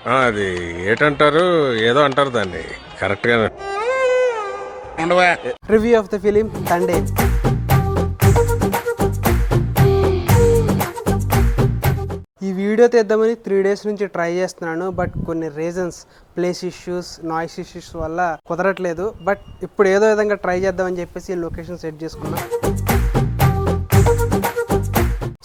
అది ఏటంటారు, ఏదో అంటారు దాన్ని కరెక్ట్ గా. Review of the film Thandel. ఈ వీడియో తీద్దామని 3 days నుంచి ట్రై చేస్తున్నాను. బట్ కొన్ని reasons, place issues, noise issues వల్ల కుదరట్లేదు. బట్ ఇప్పుడు ఏదో విధంగా ట్రై చేద్దామని చెప్పేసి లొకేషన్ సెట్ చేసుకున్నాం.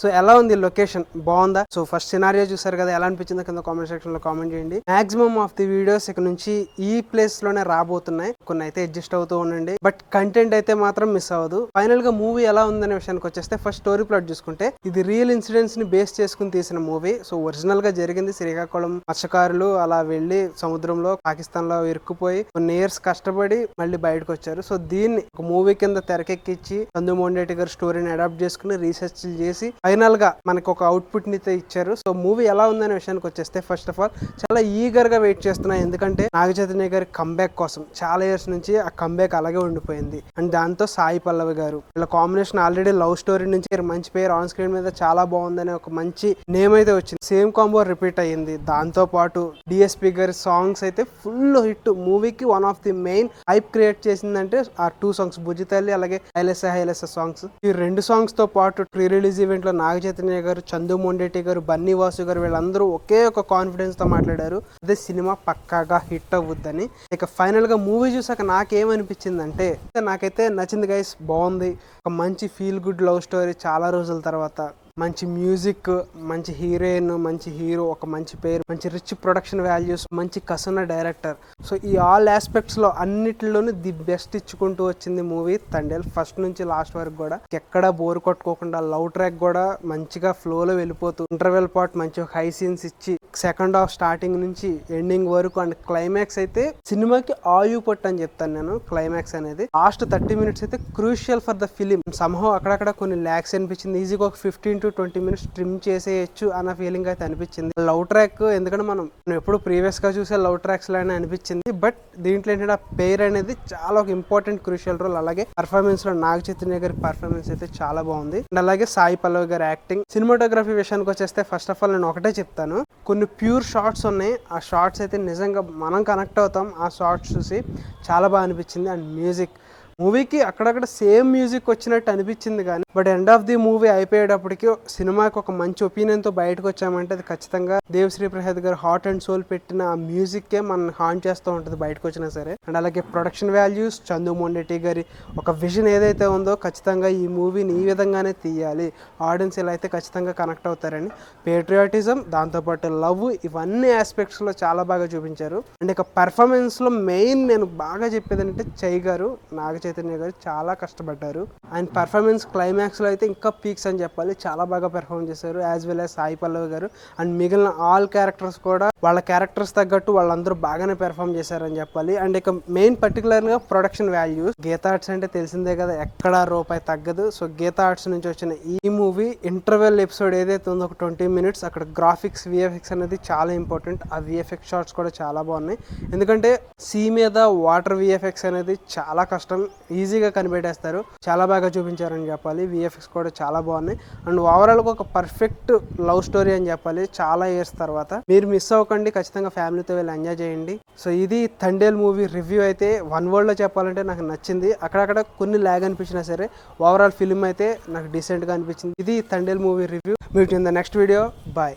సో ఎలా ఉంది లొకేషన్, బాగుందా? సో ఫస్ట్ సినారియో చూసారు కదా, ఎలా అనిపించిందో కింద కామెంట్ సెక్షన్ లో కామెంట్ చేయండి. మాక్సిమం ఆఫ్ ది వీడియోస్ ఇక నుంచి ఈ ప్లేస్ లోనే రాబోతున్నాయి. కొన్ని అయితే అడ్జస్ట్ అవుతూ ఉండండి, బట్ కంటెంట్ అయితే మాత్రం మిస్ అవ్వదు. ఫైనల్ గా మూవీ ఎలా ఉందనే విషయానికి వచ్చేస్తే, ఫస్ట్ స్టోరీ ప్లాట్ చూసుకుంటే ఇది రియల్ ఇన్సిడెంట్స్ ని బేస్ చేసుకుని తీసిన మూవీ. సో ఒరిజినల్ గా జరిగింది. శ్రీకాకుళం మత్స్యకారులు అలా వెళ్లి సముద్రంలో పాకిస్తాన్ లో ఇరుక్కుపోయి కొన్ని ఇయర్స్ కష్టపడి మళ్ళీ బయటకు వచ్చారు. సో దీన్ని ఒక మూవీ కింద తెరకెక్కించి చందు మొండేటి గారి స్టోరీని అడాప్ట్ చేసుకుని రీసెర్చ్ చేసి ఫైనల్ గా మనకు ఒక అవుట్పుట్ ని అయితే ఇచ్చారు. సో మూవీ ఎలా ఉందనే విషయానికి వచ్చేస్తే, ఫస్ట్ ఆఫ్ ఆల్ చాలా ఈగర్ గా వెయిట్ చేస్తున్నా. ఎందుకంటే నాగ చైతన్య గారి కంబ్యాక్ కోసం చాలా ఇయర్స్ నుంచి ఆ కంబ్యాక్ అలాగే ఉండిపోయింది. అండ్ దాంతో సాయి పల్లవి గారు ఇలా కాంబినేషన్ ఆల్రెడీ లవ్ స్టోరీ నుంచి మంచి పేరు, ఆన్ స్క్రీన్ మీద చాలా బాగుందనే ఒక మంచి నేమ్ అయితే వచ్చింది. సేమ్ కాంబో రిపీట్ అయ్యింది. దాంతో పాటు డిఎస్పి గారి సాంగ్స్ అయితే ఫుల్ హిట్. మూవీకి one of the main hype create చేసిందంటే ఆ 2 songs, బుజ్జితల్లి అలాగే హైలెస్ సాంగ్స్. ఈ 2 songs తో పాటు ప్రీ రిలీజ్ ఈవెంట్ లో నాగ చైతన్య గారు, చందు మొండేటి గారు, బన్నీ వాసు గారు వీళ్ళందరూ ఒకే ఒక కాన్ఫిడెన్స్ తో మాట్లాడారు, అదే సినిమా పక్కాగా హిట్ అవుద్దని. ఇక ఫైనల్ గా మూవీ చూసాక నాకేమనిపించిందంటే, నాకైతే నచ్చింది గైస్, బాగుంది. ఒక మంచి ఫీల్ గుడ్ లవ్ స్టోరీ చాలా రోజుల తర్వాత. మంచి మ్యూజిక్, మంచి హీరోయిన్, మంచి హీరో, ఒక మంచి పేరు, మంచి రిచ్ ప్రొడక్షన్ వాల్యూస్, మంచి కసున్న డైరెక్టర్. సో ఈ ఆల్ ఆస్పెక్ట్స్ లో అన్నిటిలోనూ ది బెస్ట్ ఇచ్చుకుంటూ వచ్చింది మూవీ తండేల్. ఫస్ట్ నుంచి లాస్ట్ వరకు కూడా ఎక్కడా బోర్ కొట్టుకోకుండా, లవ్ ట్రాక్ కూడా మంచిగా ఫ్లోలో వెళ్ళిపోతూ, ఇంటర్వెల్ పార్ట్ మంచి హై సీన్స్ ఇచ్చి, సెకండ్ హాఫ్ స్టార్టింగ్ నుంచి ఎండింగ్ వరకు, అండ్ క్లైమాక్స్ అయితే సినిమాకి ఆయు పట్టు అని చెప్తాను నేను. క్లైమాక్స్ అనేది లాస్ట్ 30 minutes అయితే crucial for the film. Somehow అక్కడక్కడ కొన్ని ల్యాక్స్ అనిపించింది. ఈజీగా ఒక 15 to 20 minutes ట్రిమ్ చేసేయచ్చు అన్న ఫీలింగ్ అయితే అనిపించింది. లవ్ ట్రాక్ ఎందుకంటే మనం ఎప్పుడు ప్రీవియస్ గా చూసే లవ్ ట్రాక్స్ లానే అనిపించింది. బట్ దీంట్లో ఏంటంటే ఆ పేర్ అనేది చాలా ఒక ఇంపార్టెంట్ క్రూషియల్ రోల్. అలాగే పర్ఫార్మెన్స్ లో నాగ చైతన్య గారి పర్ఫార్మెన్స్ అయితే చాలా బాగుంది. అండ్ అలాగే సాయి పల్లవి గారి యాక్టింగ్. సినిమాటోగ్రఫీ విషయానికి వచ్చేస్తే, ఫస్ట్ ఆఫ్ ఆల్ నేను ఒకటే చెప్తాను, కొన్ని ప్యూర్ షార్ట్స్ ఉన్నాయి. ఆ షార్ట్స్ అయితే నిజంగా మనం కనెక్ట్ అవుతాం ఆ షార్ట్స్ చూసి. చాలా బాగా అనిపించింది. అండ్ మ్యూజిక్, మూవీకి అక్కడక్కడ సేమ్ మ్యూజిక్ వచ్చినట్టు అనిపించింది, కానీ but end of the movie అయిపోయేటప్పటికి సినిమాకి ఒక మంచి ఒపీనియన్ తో బయటకు వచ్చామంటే అది ఖచ్చితంగా దేవిశ్రీ ప్రసాద్ గారు హార్ట్ అండ్ సోల్ పెట్టిన ఆ మ్యూజిక్కే మన హాంట్ చేస్తూ ఉంటుంది బయటకు వచ్చినా సరే. అండ్ అలాగే ప్రొడక్షన్ వాల్యూస్, చందు మొండేటి గారి ఒక విజన్ ఏదైతే ఉందో, ఖచ్చితంగా ఈ మూవీని ఈ విధంగానే తీయాలి, ఆడియన్స్ ఇలా అయితే ఖచ్చితంగా కనెక్ట్ అవుతారని. పేట్రియాటిజం, దాంతోపాటు లవ్, ఇవన్నీ ఆస్పెక్ట్స్ లో చాలా బాగా చూపించారు. అండ్ ఇక పర్ఫార్మెన్స్ లో మెయిన్ నేను బాగా చెప్పేది అంటే చై గారు, నాగ చైతన్య గారు చాలా కష్టపడ్డారు. ఆయన పర్ఫార్మెన్స్ క్లైమాక్స్ లో అయితే ఇంకా పీక్స్ అని చెప్పాలి. చాలా బాగా పెర్ఫార్మ్ చేశారు. As well as Sai Pallavi గారు అండ్ మిగిలిన ఆల్ క్యారెక్టర్స్ కూడా వాళ్ళ క్యారెక్టర్స్ తగ్గట్టు వాళ్ళందరూ బాగానే పెర్ఫార్మ్ చేశారని చెప్పాలి. అండ్ ఇక మెయిన్ పర్టికులర్ గా ప్రొడక్షన్ వాల్యూస్, గీతా ఆర్ట్స్ అంటే తెలిసిందే కదా, ఎక్కడా రూపాయి తగ్గదు. సో గీతా ఆర్ట్స్ నుంచి వచ్చిన ఈ మూవీ ఇంటర్వెల్ ఎపిసోడ్ ఏదైతే ఉందో ఒక 20 minutes, అక్కడ గ్రాఫిక్స్, విఎఫ్ఎక్స్ అనేది చాలా ఇంపార్టెంట్. ఆ విఎఫ్ఎక్స్ షాట్స్ కూడా చాలా బాగున్నాయి. ఎందుకంటే సీ మీద వాటర్ విఎఫ్ఎక్స్ అనేది చాలా కష్టం, ఈజీగా కనిపెట్టేస్తారు. చాలా బాగా చూపించారని చెప్పాలి. విఎఫ్ఎక్స్ కూడా చాలా బాగున్నాయి. అండ్ ఓవరాల్ గా ఒక పర్ఫెక్ట్ లవ్ స్టోరీ అని చెప్పాలి చాలా ఇయర్స్ తర్వాత. మీరు మిస్ అవ్వకండి, ఖచ్చితంగా ఫ్యామిలీతో వెళ్ళి ఎంజాయ్ చేయండి. సో ఇది తండేల్ మూవీ రివ్యూ అయితే. వన్ వర్డ్ లో చెప్పాలంటే నాకు నచ్చింది. అక్కడక్కడ కొన్ని ల్యాగ్ అనిపించినా సరే ఓవరాల్ ఫిల్మ్ అయితే నాకు డీసెంట్ గా అనిపించింది. ఇది Thandel movie review. Meet in the next video. Bye.